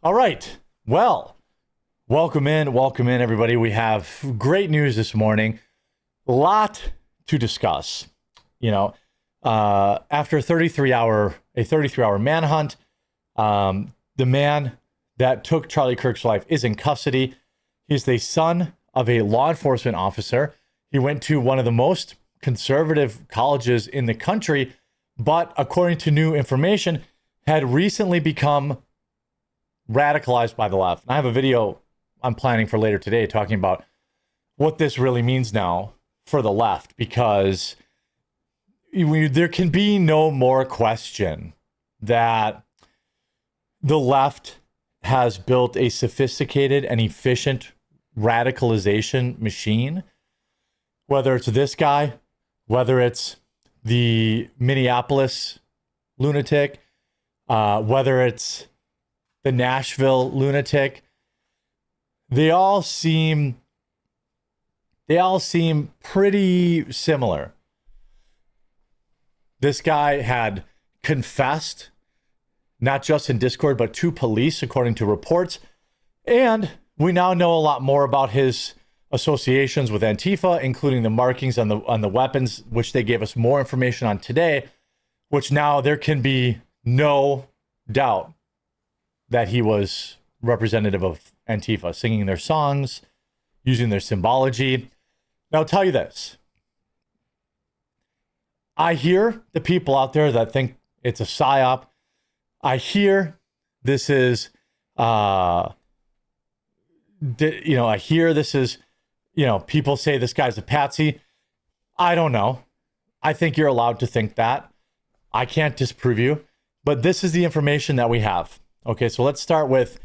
All right. Well, welcome in, everybody. We have great news this morning. A lot to discuss. After a 33-hour manhunt, the man that took Charlie Kirk's life is in custody. He's the son of a law enforcement officer. He went to one of the most conservative colleges in the country, but according to new information, had recently become radicalized by the left. And I have a video I'm planning for later today talking about what this really means now for the left, because there can be no more question that the left has built a sophisticated and efficient radicalization machine. Whether it's this guy, whether it's the Minneapolis lunatic, whether it's the Nashville lunatic, they all seem pretty similar. This guy had confessed, not just in Discord, but to police, according to reports. And we now know a lot more about his associations with Antifa, including the markings on the weapons, which they gave us more information on today, which now there can be no doubt that he was representative of Antifa, singing their songs, using their symbology. Now, I'll tell you this. I hear the people out there that think it's a psyop. I hear this is, I hear this is, people say this guy's a patsy. I don't know. I think you're allowed to think that. I can't disprove you, but this is the information that we have. Okay, so let's start with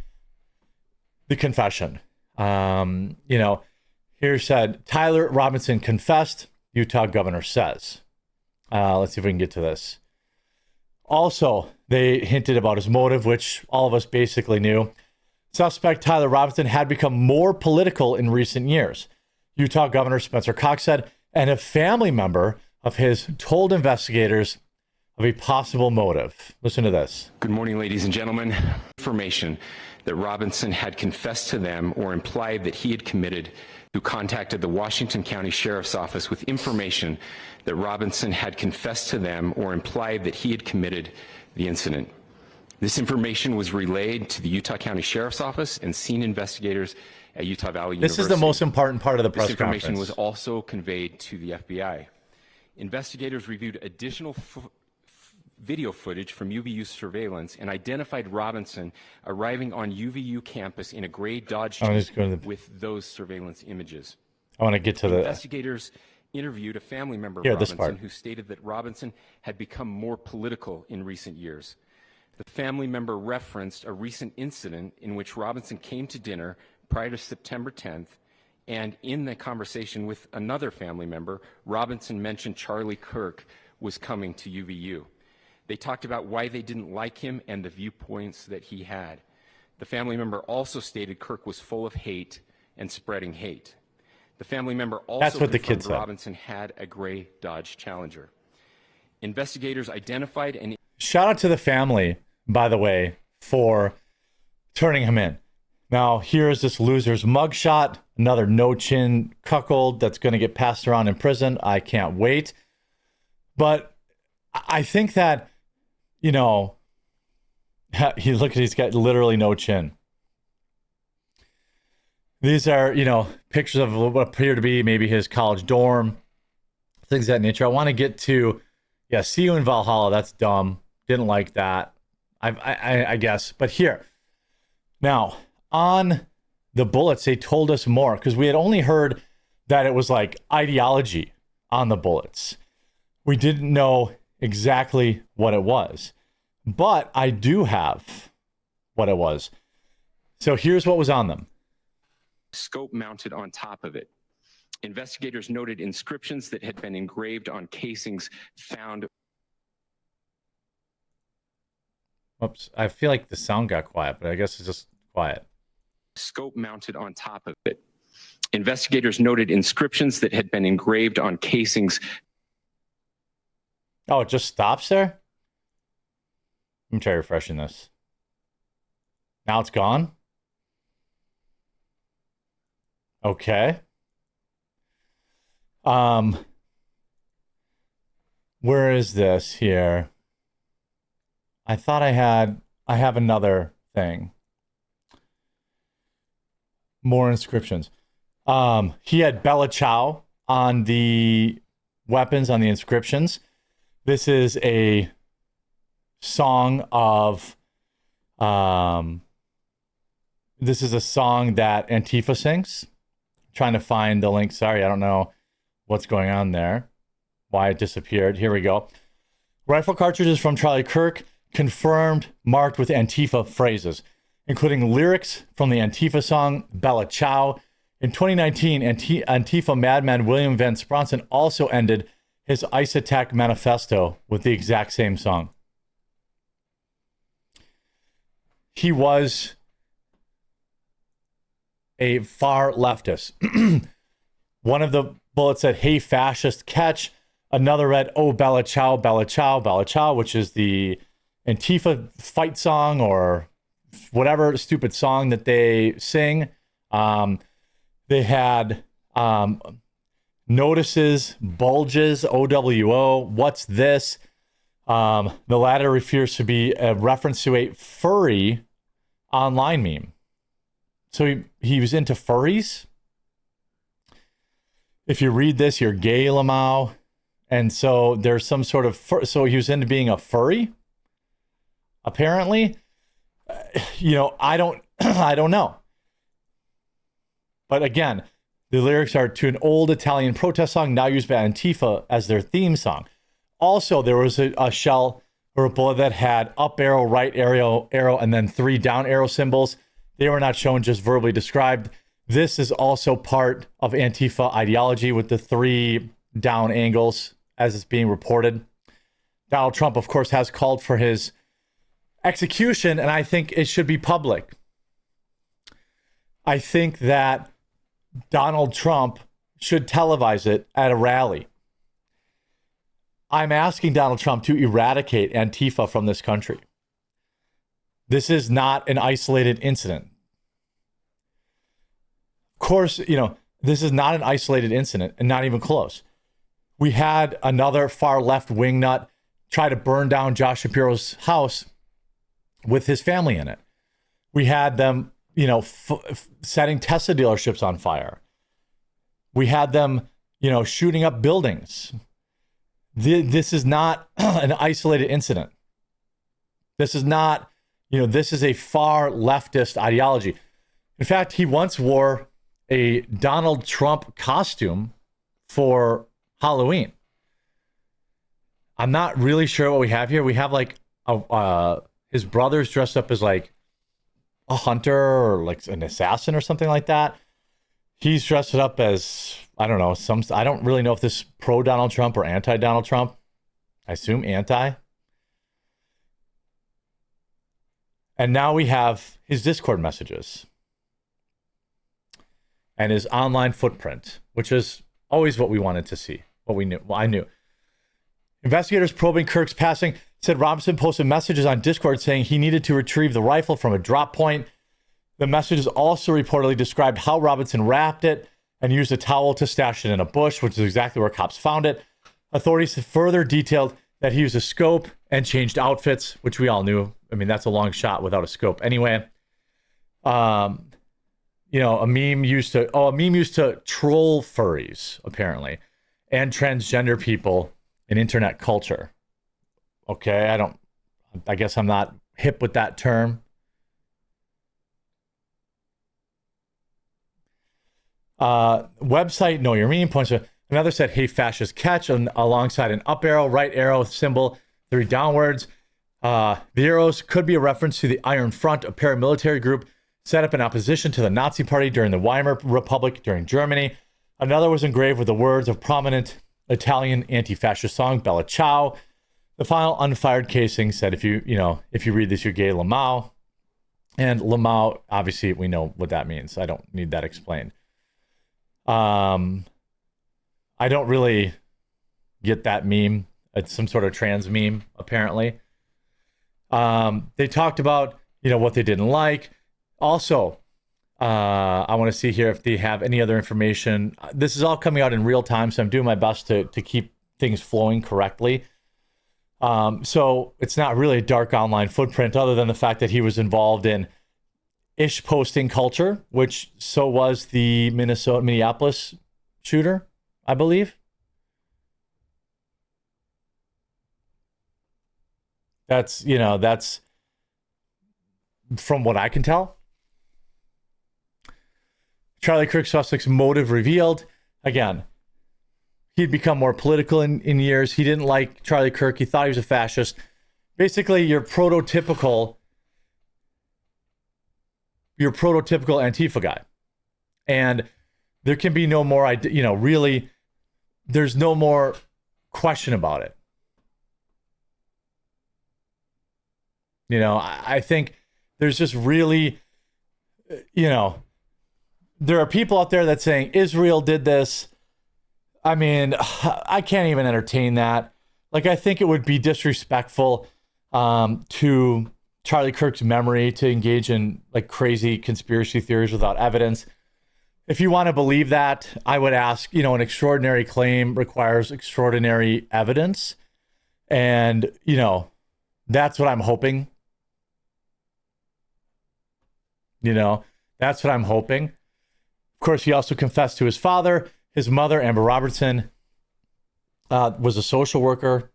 the confession. Here said, Tyler Robinson confessed, Utah governor says. Let's see if we can get to this. Also, they hinted about his motive, which all of us basically knew. Suspect Tyler Robinson had become more political in recent years. Utah Governor Spencer Cox said, and a family member of his told investigators of a possible motive. Listen to this. Good morning, ladies and gentlemen. Information that Robinson had confessed to them or implied that he had committed, who contacted the Washington County Sheriff's Office with information that Robinson had confessed to them or implied that he had committed the incident. This information was relayed to the Utah County Sheriff's Office and scene investigators at Utah Valley University. This is the most important part of the press conference. This information was also conveyed to the FBI. Investigators reviewed additional video footage from UVU surveillance and identified Robinson arriving on UVU campus in a gray Dodge Jeep with those surveillance images. I want to get to the... Investigators interviewed a family member of Robinson who stated that Robinson had become more political in recent years. The family member referenced a recent incident in which Robinson came to dinner prior to September 10th, and in the conversation with another family member, Robinson mentioned Charlie Kirk was coming to UVU. They talked about why they didn't like him and the viewpoints that he had. The family member also stated Kirk was full of hate and spreading hate. The family member also confirmed Robinson had a gray Dodge Challenger. Investigators identified and... Shout out to the family, by the way, for turning him in. Now, here's this loser's mugshot, another no-chin cuckold that's going to get passed around in prison. I can't wait. But I think that, he's got literally no chin. These are, pictures of what appear to be maybe his college dorm, things of that nature. I want to get to, see you in Valhalla. That's dumb. Didn't like that. I guess. But here, now, on the bullets, they told us more because we had only heard that it was like ideology on the bullets. We didn't know exactly what it was, but I do have what it was. So here's what was on them. Scope mounted on top of it. Investigators noted inscriptions that had been engraved on casings found. Oops, I feel like the sound got quiet, but I guess it's just quiet. Scope mounted on top of it. Investigators noted inscriptions that had been engraved on casings. Oh, it just stops there? Let me try refreshing this. Now it's gone? Okay. Where is this here? I thought I have another thing. More inscriptions. He had Bella Ciao on the weapons, on the inscriptions. This is a song of this is a song that Antifa sings. I'm trying to find the link. Sorry, I don't know what's going on there. Why it disappeared. Here we go. Rifle cartridges from Charlie Kirk, confirmed, marked with Antifa phrases, including lyrics from the Antifa song Bella Ciao. In 2019, Antifa madman William Van Spronson also ended his ICE attack manifesto with the exact same song. He was a far leftist. One of the bullets said, "Hey, fascist, catch." Another read, "Oh, Bella Ciao, Bella Ciao, Bella Ciao," which is the Antifa fight song or whatever stupid song that they sing. They had notices, bulges, OWO, what's this? The latter refers to be a reference to a furry online meme. So he was into furries. If you read this, you're gay, Lamau. And so there's some sort of so he was into being a furry, apparently. I don't know. But again, the lyrics are to an old Italian protest song now used by Antifa as their theme song. Also, there was a shell or a bullet that had up arrow, right arrow, and then 3 down arrow symbols. They were not shown, just verbally described. This is also part of Antifa ideology with the 3 down angles as it's being reported. Donald Trump, of course, has called for his execution, and I think it should be public. I think that Donald Trump should televise it at a rally. I'm asking Donald Trump to eradicate Antifa from this country. This is not an isolated incident. Of course, this is not an isolated incident and not even close. We had another far left wing nut try to burn down Josh Shapiro's house with his family in it. We had them, setting Tesla dealerships on fire. We had them, shooting up buildings. This is not an isolated incident. This is not, this is a far leftist ideology. In fact, he once wore a Donald Trump costume for Halloween. I'm not really sure what we have here. We have like his brother's dressed up as like a hunter or like an assassin or something like that. He's dressed it up as, I don't know, I don't really know if this is pro Donald Trump or anti Donald Trump. I assume anti. And now we have his Discord messages and his online footprint, which is always what we wanted to see, what we knew. Well, I knew. Investigators probing Kirk's passing said Robinson posted messages on Discord saying he needed to retrieve the rifle from a drop point. The messages also reportedly described how Robinson wrapped it and used a towel to stash it in a bush, which is exactly where cops found it. Authorities further detailed that he used a scope and changed outfits, which we all knew. I mean, that's a long shot without a scope. Anyway, a meme used to troll furries, apparently, and transgender people in internet culture. Okay, I guess I'm not hip with that term. Website Know Your Meme points to another said, "Hey, fascist, catch," alongside an up arrow, right arrow symbol, 3 downwards. The arrows could be a reference to the Iron Front, a paramilitary group set up in opposition to the Nazi Party during the Weimar Republic during Germany. Another was engraved with the words of prominent Italian anti-fascist song Bella Ciao. The final unfired casing said, if you read this, you're gay, Lamau. And Lamau, obviously, we know what that means. I don't need that explained. I don't really get that meme. It's some sort of trans meme, apparently. They talked about, what they didn't like. Also, I want to see here if they have any other information. This is all coming out in real time, so I'm doing my best to keep things flowing correctly. So it's not really a dark online footprint other than the fact that he was involved in ish posting culture, which so was the Minneapolis shooter, I believe. That's from what I can tell. Charlie Kirk suspect's motive revealed. Again, he'd become more political in years. He didn't like Charlie Kirk. He thought he was a fascist. Basically, your prototypical Antifa guy. And there can be no more, really, there's no more question about it. I think there's just really, there are people out there that saying Israel did this. I mean, I can't even entertain that. Like, I think it would be disrespectful to Charlie Kirk's memory to engage in like crazy conspiracy theories without evidence. If you want to believe that, I would ask, an extraordinary claim requires extraordinary evidence. And, that's what I'm hoping. That's what I'm hoping. Of course, he also confessed to his father. His mother, Amber Robertson, was a social worker.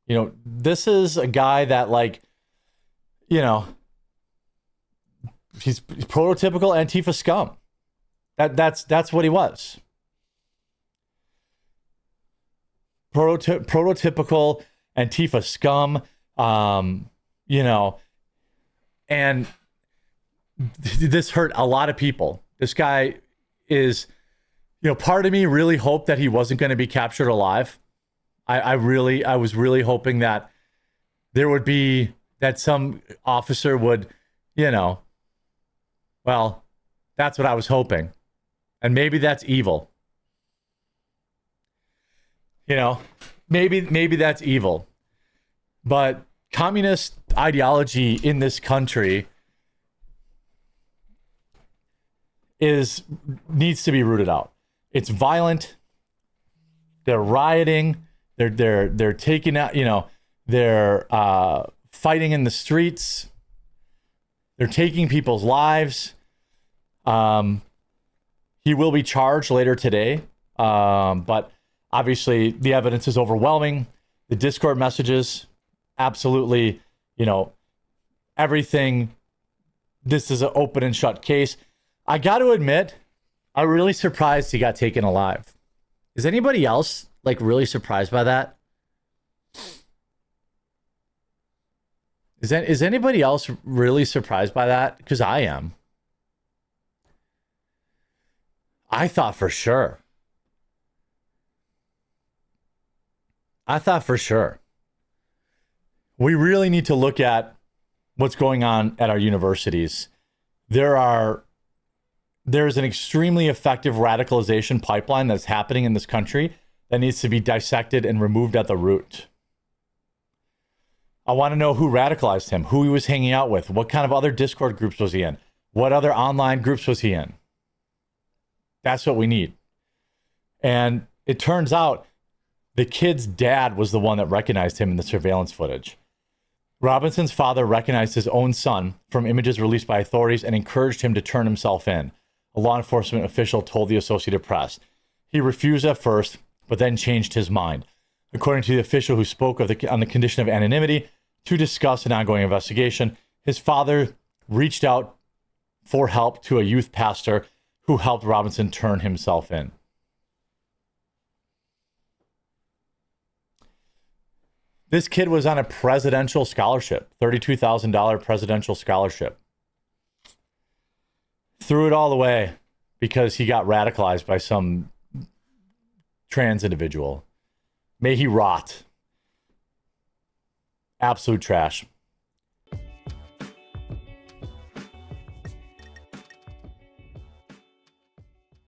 This is a guy that, he's prototypical Antifa scum. That's what he was. Prototypical Antifa scum. And this hurt a lot of people. This guy is, part of me really hoped that he wasn't going to be captured alive. I was really hoping that there would be, that some officer would, well, that's what I was hoping. And maybe that's evil. Maybe that's evil. But communist ideology in this country needs to be rooted out. It's violent. They're rioting. They're taking out, they're fighting in the streets. They're taking people's lives. He will be charged later today. But obviously the evidence is overwhelming. The Discord messages, absolutely, everything. This is an open and shut case. I got to admit, I'm really surprised he got taken alive. Is anybody else really surprised by that? Is anybody else really surprised by that? Because I am. I thought for sure. We really need to look at what's going on at our universities. There's an extremely effective radicalization pipeline that's happening in this country that needs to be dissected and removed at the root. I want to know who radicalized him, who he was hanging out with, what kind of other Discord groups was he in, what other online groups was he in. That's what we need. And it turns out the kid's dad was the one that recognized him in the surveillance footage. Robinson's father recognized his own son from images released by authorities and encouraged him to turn himself in. A law enforcement official told the Associated Press. He refused at first, but then changed his mind. According to the official who spoke on the condition of anonymity to discuss an ongoing investigation, his father reached out for help to a youth pastor who helped Robinson turn himself in. This kid was on a presidential scholarship, $32,000 presidential scholarship. Threw it all away because he got radicalized by some trans individual. May he rot. Absolute trash.